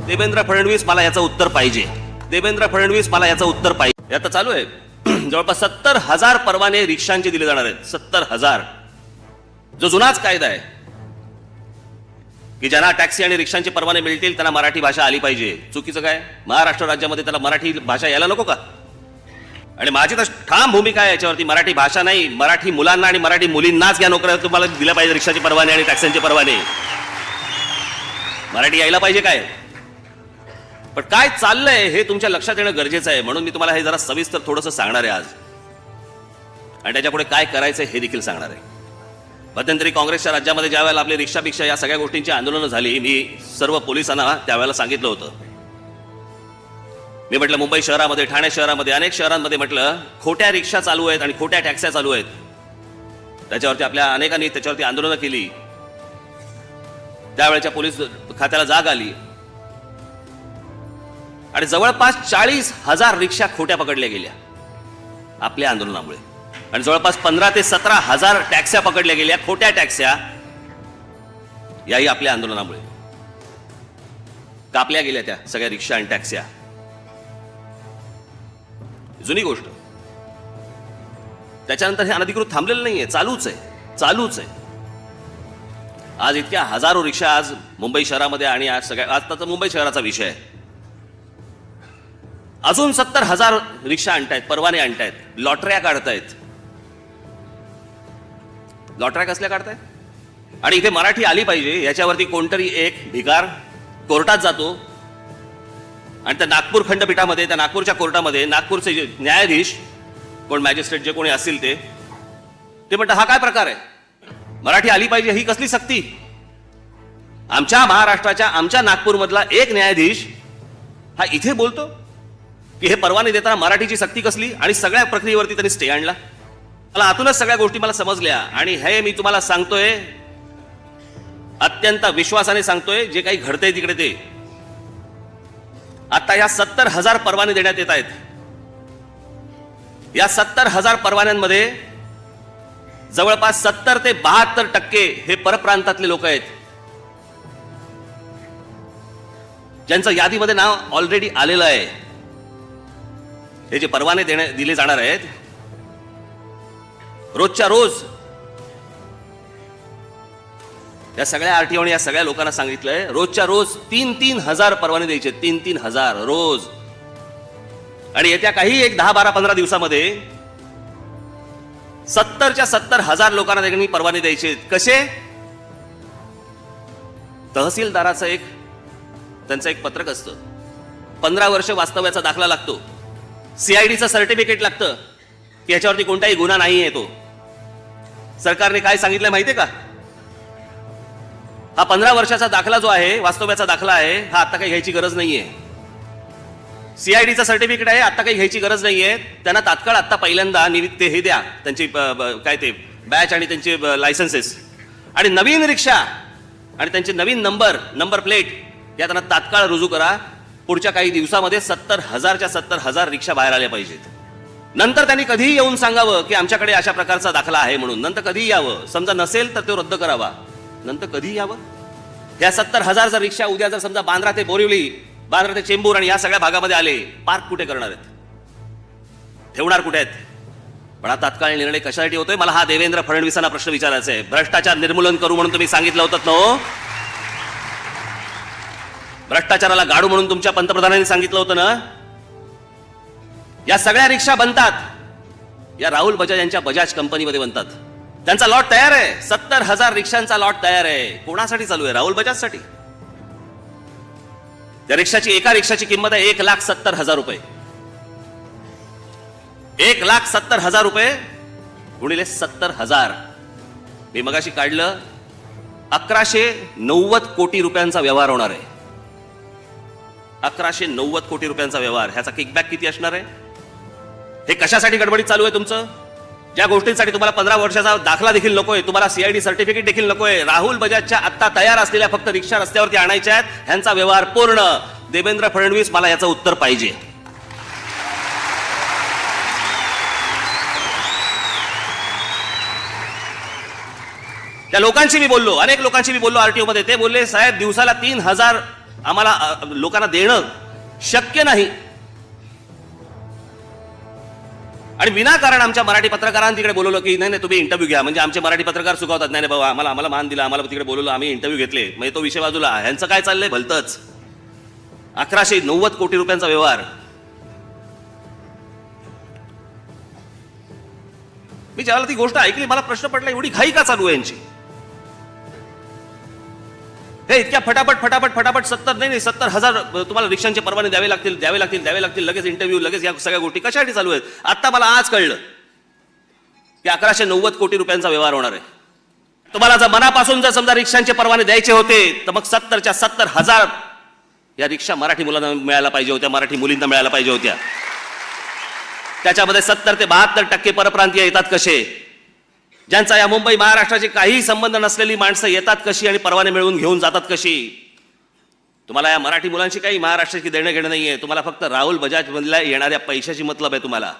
देवेंद्र फडणवीस मला याचं उत्तर पाहिजे. देवेंद्र फडणवीस मला याचं उत्तर पाहिजे. आता चालू आहे जवळपास 70,000 परवाने रिक्षांचे दिले जाणार आहेत. 70,000. जो जुनाच कायदा आहे की ज्यांना टॅक्सी आणि रिक्षांचे परवाने मिळतील त्यांना मराठी भाषा आली पाहिजे. चुकीचं काय? महाराष्ट्र राज्यामध्ये त्याला मराठी भाषा यायला नको का? आणि माझी तर ठाम भूमिका आहे याच्यावरती. मराठी भाषा नाही, मराठी मुलांना आणि मराठी मुलींनाच या नोकऱ्या तुम्हाला दिल्या पाहिजे. रिक्षाचे परवाने आणि टॅक्सीचे परवाने मराठी यायला पाहिजे. काय पण काय चाललंय हे तुमच्या लक्षात येणं गरजेचं आहे. म्हणून मी तुम्हाला हे जरा सविस्तर थोडंसं सांगणार आहे आज, आणि त्याच्यापुढे काय करायचं हे देखील सांगणार आहे. मध्यंतरी काँग्रेसच्या राज्यामध्ये ज्या वेळेला आपली रिक्षाभिक्षा या सगळ्या गोष्टींची आंदोलनं झाली, मी सर्व पोलिसांना त्यावेळेला सांगितलं होतं. मी म्हटलं मुंबई शहरामध्ये, ठाणे शहरामध्ये, अनेक शहरांमध्ये म्हटलं खोट्या रिक्षा चालू आहेत आणि खोट्या टॅक्स्या चालू आहेत. त्याच्यावरती आपल्या अनेकांनी त्याच्यावरती आंदोलनं केली. त्यावेळेच्या पोलीस खात्याला जाग आली आणि जवळपास 40,000 रिक्षा खोट्या पकडल्या गेल्या आपल्या आंदोलनामुळे, आणि जवळपास 15,000 ते 17,000 टॅक्स्या पकडल्या गेल्या, खोट्या टॅक्स्या, याही आपल्या आंदोलनामुळे कापल्या गेल्या त्या सगळ्या रिक्षा आणि टॅक्स्या. जुनी गोष्ट. त्याच्यानंतर हे अनधिकृत थांबलेलं नाहीये, चालूच आहे, चालूच आहे. आज इतक्या हजारो रिक्षा आज मुंबई शहरामध्ये, आणि आज सगळ्या आता तर मुंबई शहराचा विषय आहे. अजून 70,000 रिक्षा आणतायत, परवाने आणतायत, लॉटऱ्या काढतायत. लॉटऱ्या कसल्या काढतायत? आणि इथे मराठी आली पाहिजे याच्यावरती कोणतरी एक भिकार कोर्टात जातो, आणि त्या नागपूर खंडपीठामध्ये, त्या नागपूरच्या कोर्टामध्ये नागपूरचे जे न्यायाधीश, कोण मॅजिस्ट्रेट जे कोणी असतील ते म्हणतात हा काय प्रकार आहे? मराठी आली पाहिजे ही कसली सक्ती? आमच्या महाराष्ट्राच्या, आमच्या नागपूरमधला एक न्यायाधीश हा इथे बोलतो की हे परवाने देताना मराठीची सक्ती कसली, आणि सगळ्या प्रक्रियेवरती त्यांनी स्टे आणला. मला आतूनच सगळ्या गोष्टी मला समजल्या, आणि हे मी तुम्हाला सांगतोय, अत्यंत विश्वासाने सांगतोय, जे काही घडतंय तिकडे ते. आता या 70,000 परवाने देण्यात येत आहेत. या 70,000 परवान्यांमध्ये जवळपास 70 ते 72% हे परप्रांतातले लोक आहेत, ज्यांचं यादीमध्ये नाव ऑलरेडी आलेलं आहे. हे जे परवाने दिले जाणार आहेत, रोजच्या रोज या सगळ्या आरटीओ आणि या सगळ्या लोकांना सांगितलंय, रोजच्या रोज 3-3 हजार परवाने द्यायचे. 3-3 हजार रोज. आणि येत्या काही एक 10, 12, 15 दिवसामध्ये 70च्या 70,000 लोकांना त्यांनी परवाने द्यायचे. कसे? तहसीलदाराचं त्यांचं एक पत्रक असतं, 15 वर्ष वास्तव्याचा दाखला लागतो, सीआयडीचं सर्टिफिकेट लागतं की याच्यावरती कोणताही गुन्हा नाही आहे. तो सरकारने काय सांगितलं माहितीये का? हा 15 वर्षाचा दाखला जो आहे, वास्तव्याचा दाखला आहे, हा आता काही घ्यायची गरज नाहीये. सीआयडीचं सर्टिफिकेट आहे, आता काही घ्यायची गरज नाहीये. त्यांना तात्काळ आता पहिल्यांदा ते हे द्या, त्यांची काय ते बॅच आणि त्यांचे लायसन्सेस, आणि नवीन रिक्षा आणि त्यांचे नवीन नंबर प्लेट या त्यांना तात्काळ रुजू करा. पुढच्या काही दिवसामध्ये 70,000च्या 70,000 रिक्षा बाहेर आल्या पाहिजेत. नंतर त्यांनी कधीही येऊन सांगावं की आमच्याकडे अशा प्रकारचा दाखला आहे म्हणून. नंतर कधीही यावं. समजा नसेल तर तो रद्द करावा. नंतर कधीही यावं. या 70,000 जर रिक्षा उद्या जर समजा बांद्रा ते बोरिवली, बांद्रा ते चेंबूर आणि या सगळ्या भागामध्ये आले, पार्क कुठे करणार आहेत? ठेवणार कुठे आहेत? पण हा तात्काळ निर्णय कशासाठी होतोय? मला हा देवेंद्र फडणवीसांना प्रश्न विचारायचा आहे. भ्रष्टाचार निर्मूलन करू म्हणून तुम्ही सांगितलं होतं ना, भ्रष्टाचाराला गाडू म्हणून तुमच्या पंतप्रधानांनी सांगितलं होतं ना. या सगळ्या रिक्षा बनतात या राहुल बजाज यांच्या बजाज कंपनीमध्ये बनतात. त्यांचा लॉट तयार आहे. 70,000 रिक्षांचा लॉट तयार आहे. कोणासाठी चालू आहे? राहुल बजाजसाठी. त्या रिक्षाची, एका रिक्षाची किंमत आहे 1,70,000 रुपये. 1,70,000 रुपये गुणिले 70,000. मी मगाशी काढलं, 1,190 कोटी रुपयांचा व्यवहार होणार आहे. 1,190 कोटी रुपयांचा व्यवहार. ह्याचा किकबॅक किती असणार आहे? हे कशासाठी गडबडीत चालू आहे तुमचं? ज्या गोष्टींसाठी तुम्हाला 15 वर्षाचा दाखला देखील नकोय, तुम्हाला सीआयडी सर्टिफिकेट देखील नकोय. राहुल बजाजच्या आता तयार असलेल्या फक्त रिक्षा रस्त्यावरती आणायच्या आहेत. ह्यांचा व्यवहार पूर्ण. देवेंद्र फडणवीस मला याचं उत्तर पाहिजे. त्या लोकांशी मी बोललो, अनेक लोकांशी मी बोललो आरटीओ मध्ये. ते बोलले साहेब दिवसाला 3,000 आम्हाला लोकांना देणं शक्य नाही. आणि विनाकारण आमच्या मराठी पत्रकारांनी तिकडे बोलवलं की नाही नाही तुम्ही इंटरव्ह्यू घ्या, म्हणजे आमचे मराठी पत्रकार चुकवतात. नाही बाबा, आम्हाला मान दिला, आम्हाला तिकडे बोलवलं, आम्ही इंटरव्ह्यू घेतले, म्हणजे तो विषय बाजूला. ह्यांचं काय चाललंय भलतंच. 1190 कोटी रुपयांचा व्यवहार. मी ज्यावेळेला ती गोष्ट ऐकली मला प्रश्न पडला, एवढी घाई का चालू आहे यांची? हे इतक्या फटाफट फटाफट फटाफट 70,000 तुम्हाला रिक्षांचे परवाने द्यावे लागतील, लगेच इंटरव्ह्यू, लगेच या सगळ्या गोष्टी कशासाठी चालू आहेत? आता मला आज कळलं की 1190 कोटी रुपयांचा व्यवहार होणार आहे. तुम्हाला जर मनापासून जर समजा रिक्षांचे परवाने द्यायचे होते तर मग 70च्या 70,000 या रिक्षा मराठी मुलांना मिळायला पाहिजे होत्या, मराठी मुलींना मिळायला पाहिजे होत्या. त्याच्यामध्ये 70 ते 72% परप्रांतीय येतात कसे? ज्यांचा या मुंबई महाराष्ट्राची काही संबंध नसलेली माणसं येतात कशी आणि परवाने मिळवून घेऊन जातात कशी? तुम्हाला या मराठी मुलांशी काही महाराष्ट्राची देणं घेणं नाहीये. तुम्हाला फक्त राहुल बजाज मधल्या येणाऱ्या पैशाची मतलब आहे तुम्हाला.